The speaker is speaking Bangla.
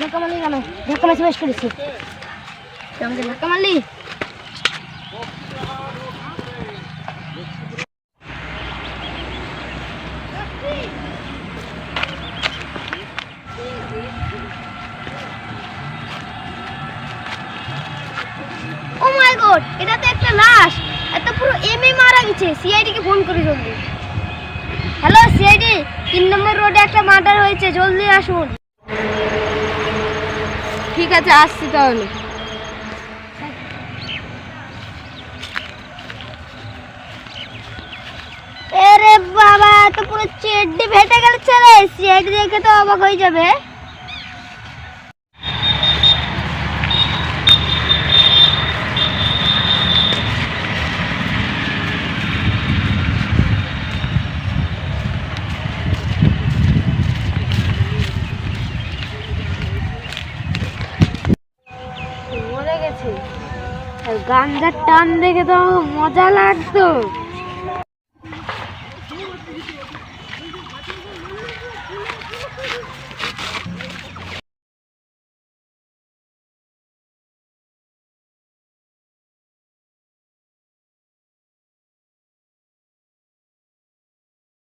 ধাক্কা মারলি কেন? ধাক্কা মারছি বেশ করেছি। আমাকে ধাক্কা মারলি? ও মাই গড, এটা তো একটা লাশ। এটা পুরো এমএ মারা গেছে। সিআইডি কে ফোন করি জলদি। হ্যালো সিআইডি, 3 নম্বর রোডে একটা মার্ডার হয়েছে, জলদি আসুন। ঠিক আছে, আসছি তাহলে। আরে বাবা, তো পুরো চেড্ডি ফেটে গেছে রে। সিআইডি দেখে তো অবাক হয়ে যাবে। মরে গেছে। আর গাঞ্জার টান দেখে তো মজা লাগতো।